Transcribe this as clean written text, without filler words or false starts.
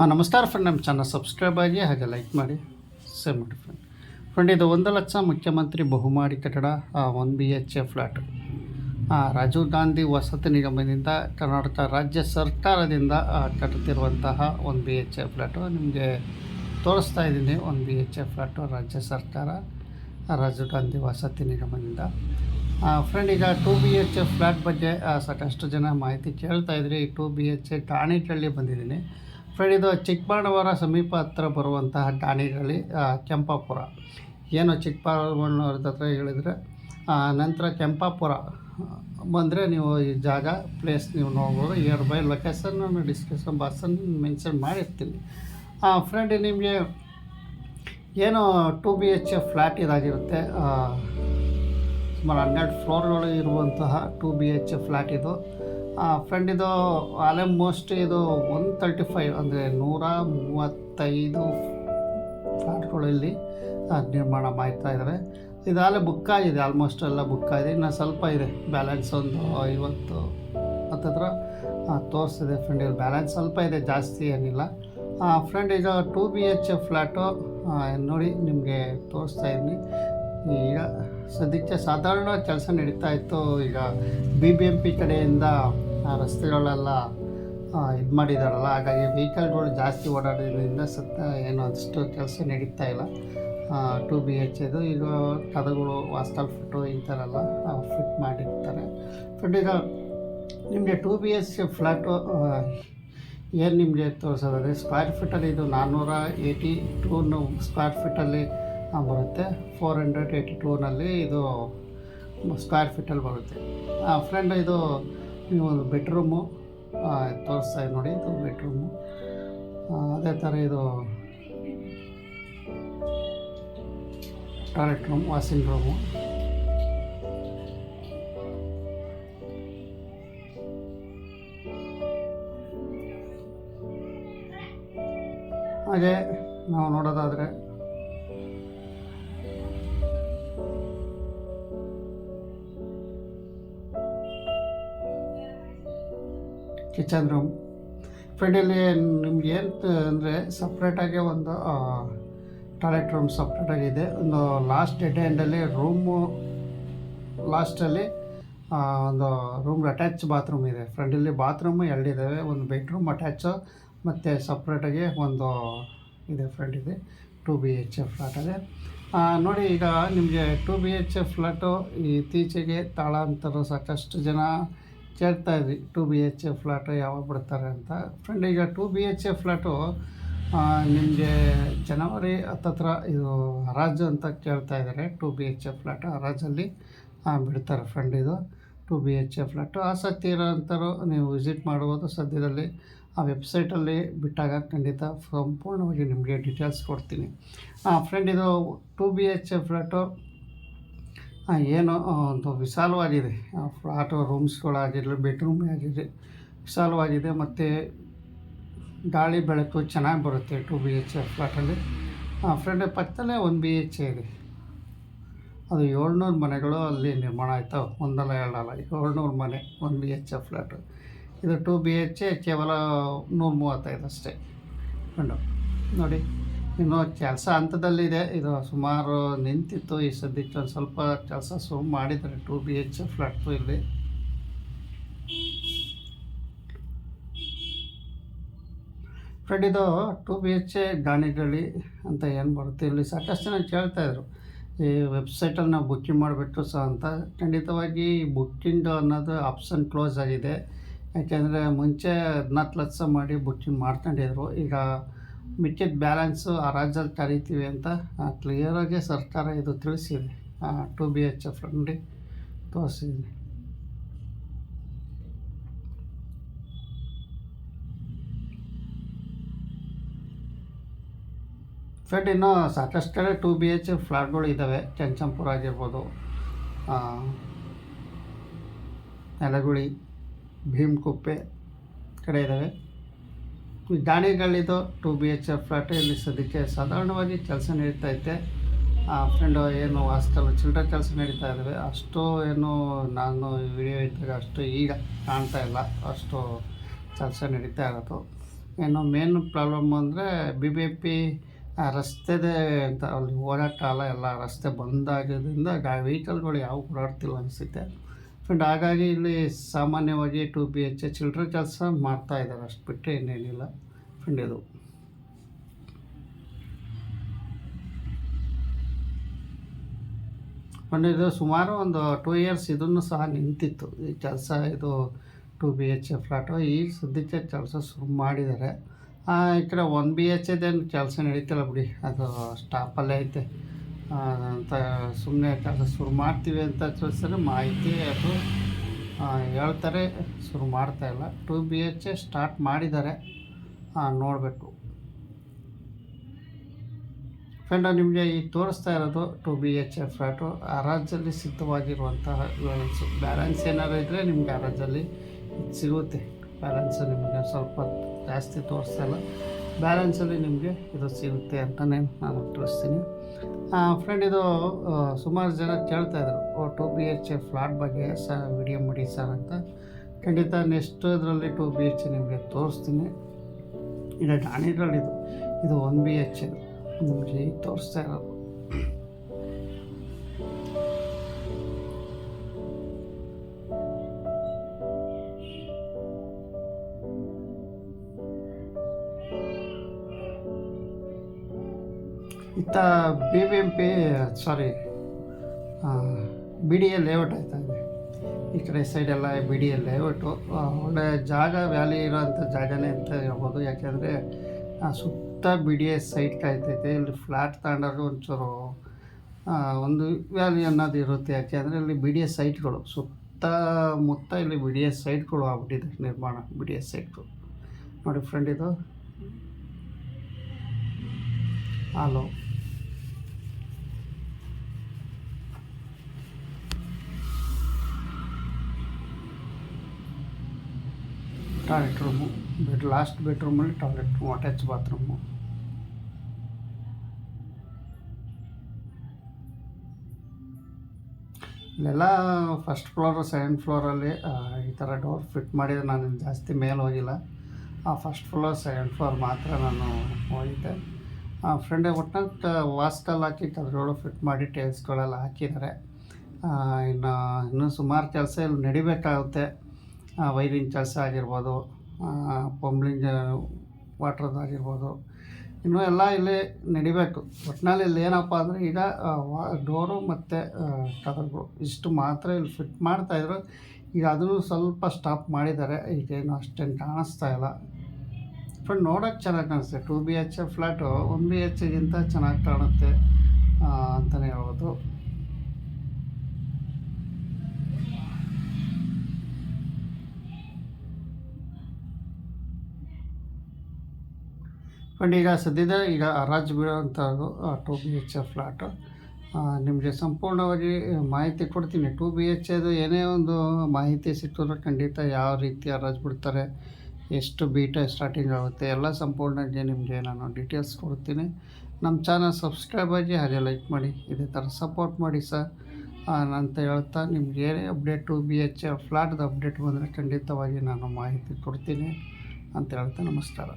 ನಮಸ್ಕಾರ ಫ್ರೆಂಡ್, ನಮ್ಮ channel subscribe ಆಗಿ ಹಾಗೆ ಲೈಕ್ ಮಾಡಿ ಶೇರ್ ಮಾಡಿ ಫ್ರೆಂಡ್. ಇದು 1,00,000 ಮುಖ್ಯಮಂತ್ರಿ ಬಹುಮಹಡಿ ಕಟ್ಟಡ 1 BHK ಫ್ಲ್ಯಾಟ್ ರಾಜೀವ್ ಗಾಂಧಿ ವಸತಿ ನಿಗಮದಿಂದ ಕರ್ನಾಟಕ ರಾಜ್ಯ ಸರ್ಕಾರದಿಂದ ಕಟ್ಟುತ್ತಿರುವಂತಹ 1 BHK ಫ್ಲ್ಯಾಟು ನಿಮಗೆ ತೋರಿಸ್ತಾ ಇದ್ದೀನಿ. 1 BHK ಫ್ಲ್ಯಾಟು ರಾಜ್ಯ ಸರ್ಕಾರ ರಾಜೀವ್ ಗಾಂಧಿ ವಸತಿ ನಿಗಮದಿಂದ. ಫ್ರೆಂಡ್, ಈಗ 2 BHK ಫ್ಲ್ಯಾಟ್ ಬಗ್ಗೆ ಸಾಕಷ್ಟು ಜನ ಮಾಹಿತಿ ಕೇಳ್ತಾ ಇದ್ರಿ. 2 BHK ಟಾಣಿಕಳ್ಳಿ ಬಂದಿದ್ದೀನಿ ಫ್ರೆಂಡ್. ಇದು ಚಿಕ್ಕಬಳ್ಳಾಪುರ ಸಮೀಪ ಹತ್ರ ಬರುವಂತಹ ಟಾಣಿಕಳ್ಳಿ, ಕೆಂಪಾಪುರ. ಏನು ಚಿಕ್ಕಬಳ್ಳಾಪುರದ ಹತ್ರ ಹೇಳಿದರೆ ನಂತರ ಕೆಂಪಾಪುರ ಬಂದರೆ ನೀವು ಈ ಜಾಗ ಪ್ಲೇಸ್ ನೀವು ನೋಡ್ಬೋದು. ಇಯರ್ ಬೈ ಲೊಕೇಶನ್ ನಾನು ಡಿಸ್ಕ್ರಿಪ್ಷನ್ ಬಾಕ್ಸನ್ನು ಮೆನ್ಷನ್ ಮಾಡಿರ್ತೀನಿ ಫ್ರೆಂಡ್. ನಿಮಗೆ ಏನು 2 BHK ಫ್ಲ್ಯಾಟ್ ಇದಾಗಿರುತ್ತೆ. ಸುಮಾರು 12 ಫ್ಲೋರ್ಗಳು ಇರುವಂತಹ 2 BHK ಫ್ಲ್ಯಾಟ್ ಇದು ಫ್ರೆಂಡ್. ಇದು ಆಲ್ಮೋಸ್ಟ್ ಇದು 135 ಅಂದರೆ 135 ಫ್ಲ್ಯಾಟ್ಗಳಲ್ಲಿ ನಿರ್ಮಾಣ ಮಾಡ್ತಾ ಇದ್ದಾರೆ. ಇದಾಗಲೇ ಬುಕ್ ಆಗಿದೆ, ಆಲ್ಮೋಸ್ಟ್ ಎಲ್ಲ ಬುಕ್ ಆಗಿದೆ. ಇನ್ನು ಸ್ವಲ್ಪ ಇದೆ ಬ್ಯಾಲೆನ್ಸ್, ಒಂದು 50 ಹತ್ತಿರ ತೋರಿಸ್ತಿದೆ ಫ್ರೆಂಡ್. ಇದು ಬ್ಯಾಲೆನ್ಸ್ ಸ್ವಲ್ಪ ಇದೆ, ಜಾಸ್ತಿ ಏನಿಲ್ಲ ಫ್ರೆಂಡ್. ಈಗ 2 BHK ಫ್ಲ್ಯಾಟು ನೋಡಿ ನಿಮಗೆ ತೋರಿಸ್ತಾ ಇದ್ದೀನಿ. ಈಗ ಸದ್ಯಕ್ಕೆ ಸಾಧಾರಣ ಕೆಲಸ ನಡೀತಾ ಇತ್ತು. ಈಗ BBMP ಕಡೆಯಿಂದ ರಸ್ತೆಗಳೆಲ್ಲ ಇದು ಮಾಡಿದಾರಲ್ಲ, ಹಾಗಾಗಿ ವೆಹಿಕಲ್ಗಳು ಜಾಸ್ತಿ ಓಡಾಡೋದ್ರಿಂದ ಏನು ಅಷ್ಟು ಕೆಲಸ ನಡೀತಾ ಇಲ್ಲ 2 BHK. ಈಗ ಕದಗಳು ವಾಸ್ತಲ್ ಫಿಟ್ಟು ಈ ಥರ ಎಲ್ಲ ಫಿಟ್ ಮಾಡಿರ್ತಾರೆ ಫ್ರೆಂಡ್. ಈಗ ನಿಮಗೆ 2 BHK ಫ್ಲ್ಯಾಟು ಏನು ನಿಮಗೆ ತೋರಿಸೋದಾದರೆ ಸ್ಕ್ವೇರ್ ಫೀಟಲ್ಲಿ ಇದು 482 ಸ್ಕ್ವೇರ್ ಫೀಟಲ್ಲಿ ಬರುತ್ತೆ. 482ನಲ್ಲಿ ಇದು ಸ್ಕ್ವೇರ್ ಫೀಟಲ್ಲಿ ಬರುತ್ತೆ ಫ್ರೆಂಡ್. ಇದು ನೀವು ಒಂದು ಬೆಡ್ರೂಮು ತೋರಿಸ್ತಾ ಇದೆ ನೋಡಿ, ಇದು ಬೆಡ್ರೂಮು. ಅದೇ ಥರ ಇದು ಟಾಯ್ಲೆಟ್ ರೂಮ್, ವಾಷಿಂಗ್ ರೂಮು. ಹಾಗೆ ನಾವು ನೋಡೋದಾದರೆ ಕಿಚನ್ ರೂಮ್ ಫ್ರೆಂಡ್. ಇಲ್ಲಿ ನಿಮ್ಗೆ ಏನು ಅಂದರೆ ಸಪ್ರೇಟಾಗಿ ಒಂದು ಟಾಯ್ಲೆಟ್ ರೂಮ್ ಸಪ್ರೇಟಾಗಿದೆ. ಒಂದು ಲಾಸ್ಟ್ ಡೆಡ್ ಎಂಡಲ್ಲಿ ರೂಮು ಲಾಸ್ಟಲ್ಲಿ ಒಂದು ರೂಮ್ ಅಟ್ಯಾಚ್ ಬಾತ್ರೂಮ್ ಇದೆ ಫ್ರೆಂಡ್. ಇಲ್ಲಿ ಬಾತ್ರೂಮು 2 ಇದ್ದಾವೆ, ಒಂದು ಬೆಡ್ರೂಮ್ ಅಟ್ಯಾಚು ಮತ್ತು ಸಪ್ರೇಟಾಗಿ ಒಂದು ಇದೆ ಫ್ರೆಂಡ್. ಇದೆ 2 BHK ಫ್ಲ್ಯಾಟಲ್ಲಿ ನೋಡಿ. ಈಗ ನಿಮಗೆ 2 BHK ಫ್ಲ್ಯಾಟು ಇತ್ತೀಚೆಗೆ ತಾಳಾಂತರು ಸಾಕಷ್ಟು ಜನ ಕೇಳ್ತಾ ಇದ್ವಿ 2 BHK ಫ್ಲ್ಯಾಟು ಯಾವಾಗ ಬಿಡ್ತಾರೆ ಅಂತ ಫ್ರೆಂಡ್. ಈಗ 2 BHK ಫ್ಲ್ಯಾಟು ನಿಮಗೆ ಜನವರಿ ಹತ್ತತ್ರ ಇದು ಹರಾಜು ಅಂತ ಕೇಳ್ತಾ ಇದ್ದಾರೆ. 2 BHK ಫ್ಲ್ಯಾಟು ಹರಾಜಲ್ಲಿ ಬಿಡ್ತಾರೆ ಫ್ರೆಂಡ್. ಇದು 2 BHK ಫ್ಲ್ಯಾಟು ಆಸಕ್ತಿ ಇರೋಂಥರು ನೀವು ವಿಸಿಟ್ ಮಾಡ್ಬೋದು. ಸದ್ಯದಲ್ಲಿ ಆ ವೆಬ್ಸೈಟಲ್ಲಿ ಬಿಟ್ಟಾಗ ಖಂಡಿತ ಸಂಪೂರ್ಣವಾಗಿ ನಿಮಗೆ ಡೀಟೇಲ್ಸ್ ಕೊಡ್ತೀನಿ ಫ್ರೆಂಡ್. ಇದು 2 BHK ಫ್ಲ್ಯಾಟು ಏನು ಒಂದು ವಿಶಾಲವಾಗಿದೆ. ಫ್ಲ್ಯಾಟು ರೂಮ್ಸ್ಗಳಾಗಿರಲಿ, ಬೆಡ್ರೂಮೇ ಆಗಿರಲಿ ವಿಶಾಲವಾಗಿದೆ ಮತ್ತು ಗಾಳಿ ಬೆಳಕು ಚೆನ್ನಾಗಿ ಬರುತ್ತೆ 2 BHK ಫ್ಲ್ಯಾಟಲ್ಲಿ ಫ್ರೆಂಡ್. ಪಕ್ಕದಲ್ಲೇ 1 BHK ಇದೆ. ಅದು 700 ಮನೆಗಳು ಅಲ್ಲಿ ನಿರ್ಮಾಣ ಆಯ್ತಾವೆ, ಒಂದಲ್ಲ ಎರಡಲ್ಲ, 700 ಮನೆ 1 BHK ಫ್ಲ್ಯಾಟು. ಇದು 2 BHK ಕೇವಲ 135 ಅಷ್ಟೇ ಫ್ರೆಂಡು. ನೋಡಿ, ಇನ್ನು ಕೆಲಸ ಹಂತದಲ್ಲಿದೆ. ಇದು ಸುಮಾರು ನಿಂತಿತ್ತು, ಈ ಸದ್ಯಕ್ಕೆ ಒಂದು ಸ್ವಲ್ಪ ಕೆಲಸ ಶುರು ಮಾಡಿದ್ದಾರೆ 2 BHK ಫ್ಲ್ಯಾಟು ಇಲ್ಲಿ. ಫ್ರೆಂಡ್, ಇದು 2 BHK ಗಾಣಿಗಳ್ಳಿ ಅಂತ ಏನು ಬರುತ್ತೆ. ಇಲ್ಲಿ ಸಾಕಷ್ಟು ಜನ ಕೇಳ್ತಾಯಿದ್ರು ಈ ವೆಬ್ಸೈಟಲ್ಲಿ ನಾವು ಬುಕ್ಕಿಂಗ್ ಮಾಡಿಬಿಟ್ಟು ಸಹ ಅಂತ. ಖಂಡಿತವಾಗಿ ಬುಕ್ಕಿಂಗ್ ಅನ್ನೋದು ಆಪ್ಷನ್ ಕ್ಲೋಸ್ ಆಗಿದೆ. ಯಾಕೆಂದರೆ ಮುಂಚೆ 14 ಲಕ್ಷ ಮಾಡಿ ಬುಕ್ಕಿಂಗ್ ಮಾಡ್ಕೊಂಡಿದ್ರು. ಈಗ ಮಿಕ್ಕಿದ ಬ್ಯಾಲೆನ್ಸು ಹರಾಜಲ್ಲಿ ಕರಿತೀವಿ ಅಂತ ಕ್ಲಿಯರಾಗಿ ಸರ್ಕಾರ ಇದು ತಿಳಿಸಿದೆ 2 BHK ಫ್ರೆಂಡ್ ತೋರಿಸಿದ್ದೀನಿ. ಫ್ರೆಂಡ್, ಇನ್ನೂ ಸಾಕಷ್ಟು ಕಡೆ 2 BHK ಫ್ಲ್ಯಾಟ್ಗಳು ಇದ್ದಾವೆ. ಕೆಂಚಂಪುರ ಆಗಿರ್ಬೋದು, ನೆಲಗುಳಿ, ಭೀಮಕುಪ್ಪೆ ಕಡೆ ಇದ್ದಾವೆ. ಈ ಗಾಣಿಗಳಿದು 2 BHK ಫ್ಲ್ಯಾಟು ಇಲ್ಲಿ ಸದ್ಯಕ್ಕೆ ಸಾಧಾರಣವಾಗಿ ಕೆಲಸ ನಡೀತೈತೆ ಫ್ರೆಂಡು. ಏನು ವಾಸ್ತವ ಚಿಲ್ಲರೆ ಕೆಲಸ ನಡೀತಾ ಇದ್ದಾವೆ. ಅಷ್ಟು ಏನು ನಾನು ವಿಡಿಯೋ ಇದ್ದಾಗ ಅಷ್ಟು ಈಗ ಕಾಣ್ತಾ ಇಲ್ಲ, ಅಷ್ಟು ಕೆಲಸ ನಡೀತಾ ಇರೋದು. ಏನು ಮೇನ್ ಪ್ರಾಬ್ಲಮ್ ಅಂದರೆ BBMP ರಸ್ತೆದೇ ಅಂತ ಅಲ್ಲಿ ಓಡಾಟ ಎಲ್ಲ ರಸ್ತೆ ಬಂದಾಗೋದ್ರಿಂದ ವೆಹಿಕಲ್ಗಳು ಯಾವ ಓಡಾಡ್ತಿಲ್ಲ ಅನಿಸುತ್ತೆ ಫ್ರೆಂಡ್. ಹಾಗಾಗಿ ಇಲ್ಲಿ ಸಾಮಾನ್ಯವಾಗಿ 2 BHK ಚಿಲ್ಲರೆ ಕೆಲಸ ಮಾಡ್ತಾಯಿದ್ದಾರೆ, ಅಷ್ಟು ಬಿಟ್ಟರೆ ಇನ್ನೇನಿಲ್ಲ ಫ್ರೆಂಡ್. ಇದು ಫ್ರೆಂಡ್ ಇದು ಸುಮಾರು ಒಂದು 2 ಇಯರ್ಸ್ ಇದನ್ನು ಸಹ ನಿಂತಿತ್ತು ಈ ಕೆಲಸ. ಇದು 2 BHK ಫ್ಲ್ಯಾಟು ಈಗ ಸದ್ಯಕ್ಕೆ ಕೆಲಸ ಶುರು ಮಾಡಿದ್ದಾರೆ. ಈ ಕಡೆ 1 BHKದೇನು ಕೆಲಸ ನಡೀತಿಲ್ಲ ಬಿಡಿ, ಅದು ಸ್ಟಾಪಲ್ಲೇ ಐತೆ ಅಂತ ಸುಮ್ಮನೆ ಕೆಲಸ ಶುರು ಮಾಡ್ತೀವಿ ಅಂತ ತಿಳಿಸಿದ್ರೆ ಮಾಹಿತಿ ಅದು ಹೇಳ್ತಾರೆ, ಶುರು ಮಾಡ್ತಾಯಿಲ್ಲ. 2 BHK ಸ್ಟಾರ್ಟ್ ಮಾಡಿದ್ದಾರೆ, ನೋಡಬೇಕು ಫ್ರೆಂಡ್. ನಿಮಗೆ ಈಗ ತೋರಿಸ್ತಾ ಇರೋದು 2 BHK ಫ್ಲ್ಯಾಟು ಹರಾಜಲ್ಲಿ ಸಿದ್ಧವಾಗಿರುವಂತಹ ಬ್ಯಾಲೆನ್ಸ್ ಏನಾದ್ರು ಇದ್ದರೆ ನಿಮ್ಗೆ ಹರಾಜಲ್ಲಿ ಸಿಗುತ್ತೆ. ಬ್ಯಾಲೆನ್ಸು ನಿಮಗೆ ಸ್ವಲ್ಪ ಜಾಸ್ತಿ ತೋರಿಸ್ತಾ ಇಲ್ಲ, ಬ್ಯಾಲೆನ್ಸಲ್ಲಿ ನಿಮಗೆ ಇದು ಸಿಗುತ್ತೆ ಅಂತಲೇ ನಾನು ತಿಳಿಸ್ತೀನಿ ಫ್ರೆಂಡ್. ಇದು ಸುಮಾರು ಜನ ಕೇಳ್ತಾಯಿದ್ರು 2 BHK ಫ್ಲ್ಯಾಟ್ ಬಗ್ಗೆ ವಿಡಿಯೋ ಮಾಡಿ ಸರ್ ಅಂತ. ಖಂಡಿತ ನೆಕ್ಸ್ಟ್ ಇದರಲ್ಲಿ 2 BHK ನಿಮಗೆ ತೋರಿಸ್ತೀನಿ. ಈಗ ನಾನಿದ್ರಲ್ಲಿ ಇದು 1 BHK ನಿಮಗೆ ಈಗ ತೋರಿಸ್ತಾ ಇರೋದು. ಇತ್ತ BBMP BDA ಲೇಔಟ್ ಆಯ್ತಾ ಇದೆ. ಈ ಕಡೆ ಸೈಡೆಲ್ಲ BDA ಲೇಔಟು ಒಳ್ಳೆ ಜಾಗ, ವ್ಯಾಲಿ ಇರೋಂಥ ಜಾಗನೇ ಅಂತ ಹೇಳ್ಬೋದು. ಯಾಕೆಂದರೆ ಸುತ್ತ BDA ಸೈಟ್ ಕಾಯ್ತೈತೆ. ಇಲ್ಲಿ ಫ್ಲ್ಯಾಟ್ ತಗೊಂಡ್ರೆ ಒಂಚೂರು ಒಂದು ವ್ಯಾಲಿ ಅನ್ನೋದು ಇರುತ್ತೆ. ಯಾಕೆಂದರೆ ಇಲ್ಲಿ BDA ಸೈಟ್ಗಳು ಸುತ್ತಮುತ್ತ ಇಲ್ಲಿ BDA ಸೈಟ್ಗಳು ಆಗ್ಬಿಟ್ಟಿದೆ ನಿರ್ಮಾಣ. BDA ಸೈಟ್ಗಳು ನೋಡಿ ಫ್ರೆಂಡ್. ಇದು ಹಲೋ ಟಾಯ್ಲೆಟ್ ರೂಮು, ಲಾಸ್ಟ್ ಬೆಡ್ರೂಮಲ್ಲಿ ಟಾಯ್ಲೆಟ್ ರೂಮು, ಅಟ್ಯಾಚ್ ಬಾತ್ರೂಮು. ಇಲ್ಲೆಲ್ಲ ಫಸ್ಟ್ ಫ್ಲೋರು, ಸೆಕೆಂಡ್ ಫ್ಲೋರಲ್ಲಿ ಈ ಥರ ಡೋರ್ ಫಿಟ್ ಮಾಡಿದರೆ ನಾನು ಜಾಸ್ತಿ ಮೇಲೆ ಹೋಗಿಲ್ಲ. ಫಸ್ಟ್ ಫ್ಲೋರ್, ಸೆಕೆಂಡ್ ಫ್ಲೋರ್ ಮಾತ್ರ ನಾನು ಹೋಗಿದ್ದೆ ಫ್ರೆಂಡ್. ಒಟ್ಟಿನಲ್ಲಿ ವಾಸ್ಕಲ್ ಹಾಕಿ ಅದರೊಳಗೆ ಫಿಟ್ ಮಾಡಿ ಟೈಲ್ಸ್ಗಳೆಲ್ಲ ಹಾಕಿದ್ದಾರೆ. ಇನ್ನೂ ಸುಮಾರು ಕೆಲಸ ಇಲ್ಲಿ ನಡಿಬೇಕಾಗುತ್ತೆ. ವೈರಿಂಗ್ ಕೆಲಸ ಆಗಿರ್ಬೋದು, ಪಂಬ್ಲಿಂಗ್ ವಾಟ್ರದ್ದಾಗಿರ್ಬೋದು, ಇನ್ನೂ ಎಲ್ಲ ಇಲ್ಲಿ ನಡಿಬೇಕು. ಒಟ್ಟಿನಲ್ಲಿ ಇಲ್ಲಿ ಏನಪ್ಪ ಅಂದರೆ ಈಗ ಡೋರು ಮತ್ತು ಕದಗಳು ಇಷ್ಟು ಮಾತ್ರ ಇಲ್ಲಿ ಫಿಟ್ ಮಾಡ್ತಾಯಿದ್ರು. ಈಗ ಅದನ್ನು ಸ್ವಲ್ಪ ಸ್ಟಾಪ್ ಮಾಡಿದ್ದಾರೆ. ಈಗೇನು ಅಷ್ಟೇನು ಕಾಣಿಸ್ತಾ ಇಲ್ಲ ಫ್ರೆಂಡ್. ನೋಡೋಕ್ಕೆ ಚೆನ್ನಾಗಿ ಕಾಣಿಸುತ್ತೆ. 2 BHK ಫ್ಲ್ಯಾಟು 1 BHKಗಿಂತ ಚೆನ್ನಾಗಿ ಕಾಣುತ್ತೆ ಅಂತಲೇ ಹೇಳ್ಬೋದು ಫ್ರೆಂಡ್. ಈಗ ಸದ್ಯದ ಹರಾಜು ಬೀಳೋವಂಥದ್ದು 2 BHK ಫ್ಲ್ಯಾಟು. ನಿಮಗೆ ಸಂಪೂರ್ಣವಾಗಿ ಮಾಹಿತಿ ಕೊಡ್ತೀನಿ. 2 BHKದು ಏನೇ ಒಂದು ಮಾಹಿತಿ ಸಿಕ್ಕಿದ್ರೆ ಖಂಡಿತ ಯಾವ ರೀತಿ ಹರಾಜು ಬಿಡ್ತಾರೆ, ಎಷ್ಟು ಬೀಟ ಸ್ಟಾರ್ಟಿಂಗ್ ಆಗುತ್ತೆ, ಎಲ್ಲ ಸಂಪೂರ್ಣವಾಗಿ ನಿಮಗೆ ನಾನು ಡೀಟೇಲ್ಸ್ ಕೊಡ್ತೀನಿ. ನಮ್ಮ ಚಾನಲ್ ಸಬ್ಸ್ಕ್ರೈಬ್ ಆಗಿ ಹಾಗೆ ಲೈಕ್ ಮಾಡಿ, ಇದೇ ಥರ ಸಪೋರ್ಟ್ ಮಾಡಿ ಸರ್ ಅಂತ ಹೇಳ್ತಾ, ನಿಮ್ಗೆ ಏನೇ ಅಪ್ಡೇಟ್ 2 BHK ಫ್ಲ್ಯಾಟ್ದು ಅಪ್ಡೇಟ್ ಬಂದರೆ ಖಂಡಿತವಾಗಿ ನಾನು ಮಾಹಿತಿ ಕೊಡ್ತೀನಿ ಅಂತ ಹೇಳ್ತಾ ನಮಸ್ಕಾರ.